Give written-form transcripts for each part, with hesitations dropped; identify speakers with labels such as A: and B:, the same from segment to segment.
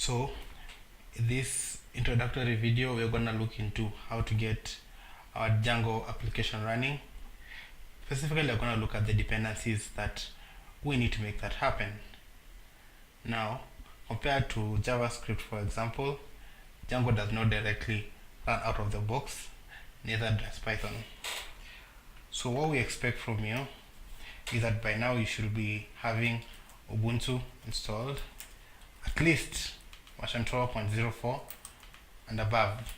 A: So in this introductory video, we're gonna look into how to get our Django application running. Specifically, we're gonna look at the dependencies that we need to make that happen. Now, compared to JavaScript, for example, Django does not directly run out of the box, neither does Python. So what we expect from you is that by now you should be having Ubuntu installed, at least version 12.04 and above,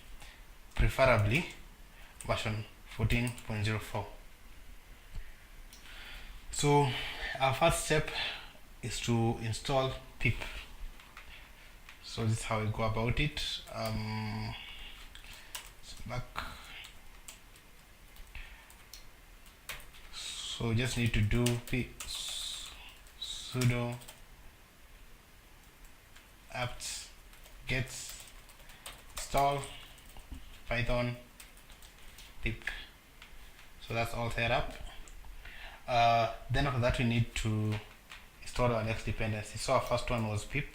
A: preferably version 14.04. So our first step is to install pip. So this is how we go about it. Back. So we just need to do sudo apt get install python pip. So that's all set up. Then after that we need to install our next dependency. So our first one was pip,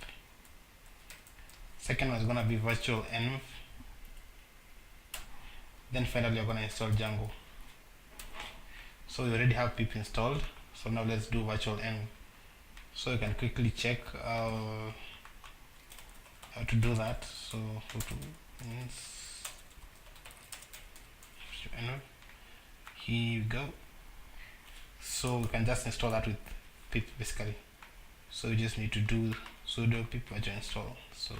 A: second one is going to be virtual env, then finally we're going to install Django. So we already have pip installed, so now let's do virtual env. So you can quickly check how to do that. So go to env, here you go. So we can just install that with pip basically. So you just need to do sudo pip virtual install. So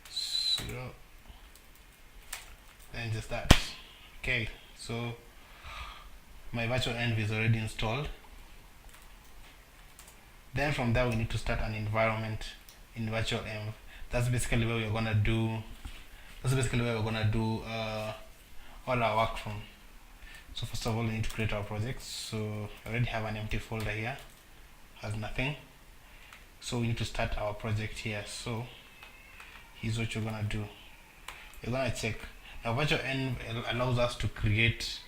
A: sudo, then just that. Okay, so my virtual env is already installed. Then from there we need to start an environment in virtual env. That's basically where we're gonna do all our work from. So first of all, we need to create our project. So I already have an empty folder here, has nothing. So we need to start our project here. So here's what you're gonna do. You're gonna check. Now virtual env allows us to create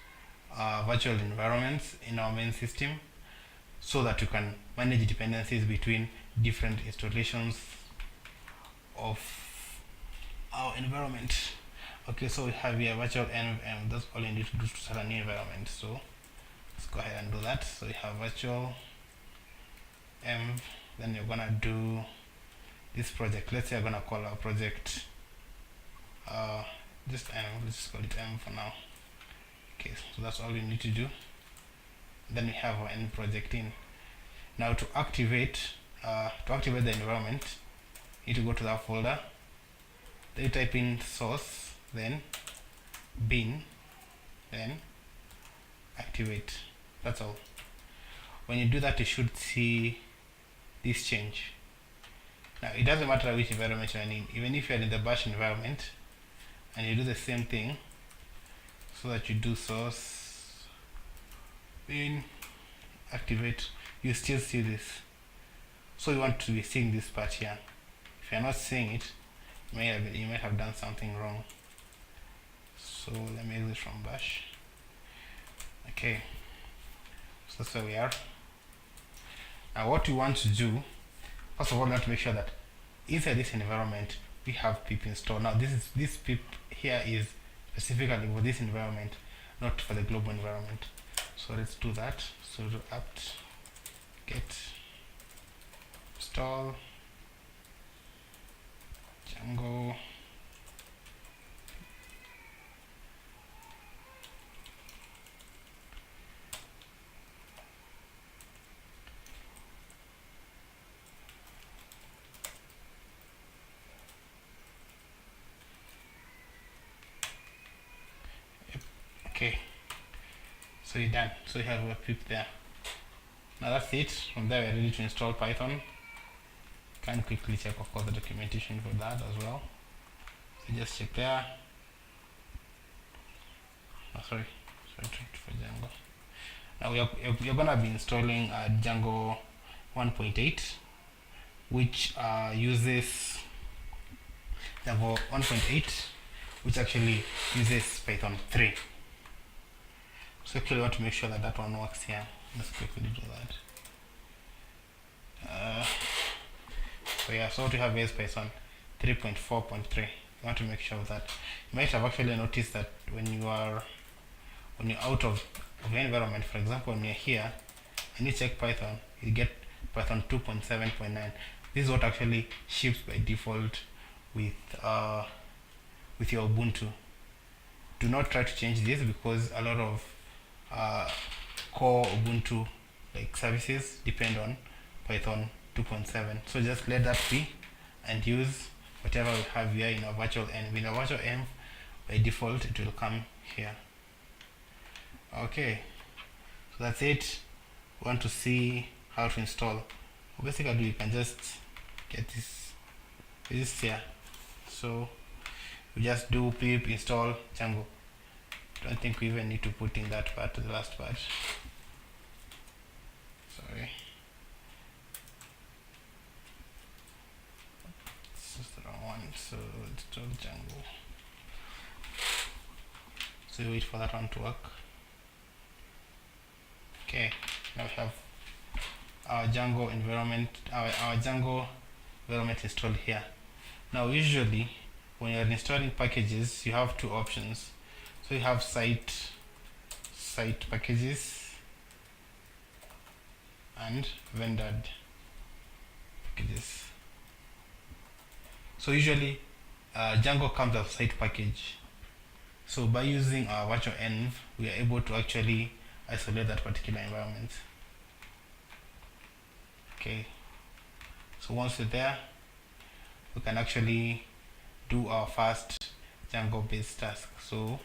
A: virtual environments in our main system, so that you can manage dependencies between different installations of our environment. Okay, so we have here virtual env, and that's all you need to do to start a new environment. So let's go ahead and do that. So we have virtual env, then you're gonna do this project. Let's say I'm gonna call our project just env. Let's call it env for now. Okay, so that's all you need to do. Then we have our end project in. Now to activate the environment, you need to go to that folder. Then you type in source, then bin, then activate. That's all. When you do that, you should see this change. Now it doesn't matter which environment you're in, even if you're in the bash environment and you do the same thing, so that you do source bin activate, you still see this. So you want to be seeing this part here. If you're not seeing it, you might have done something wrong. So let me exit from bash. Okay, so that's where we are. Now what you want to do, first of all, you want to make sure that inside this environment we have pip installed. Now this pip here is specifically for this environment, not for the global environment. So let's do that. So do apt get install Django okay, so you're done. So you have a pip there. Now that's it. From there we're ready to install Python. Can quickly check, of course, the documentation for that as well. So just check there. Oh, sorry for Django. Now you're gonna be installing Django 1.8, which uses Django 1.8, which actually uses Python 3. So actually want to make sure that one works here. Let's quickly do that. So yeah, so what we have is Python 3.4.3. You want to make sure of that. You might have actually noticed that when you're out of your environment, for example, when you're here and you check Python, you get Python 2.7.9. This is what actually ships by default with your Ubuntu. Do not try to change this because a lot of core Ubuntu like services depend on Python 2.7. So just let that be and use whatever we have here in our virtual env. In our virtual env, by default it will come here. Okay, so that's it. We want to see how to install. Basically you can just get this here. So we just do pip install django. Don't think we even need to put in that part, the last part. Sorry, this is the wrong one. So install django. So wait for that one to work. Okay, now we have our Django environment, our Django environment installed here. Now usually when you're installing packages, you have two options. So you have site packages and vendored packages. So usually Django comes as a site package. So by using our virtual env, we are able to actually isolate that particular environment. Okay, so once we're there, we can actually do our first Django based task. So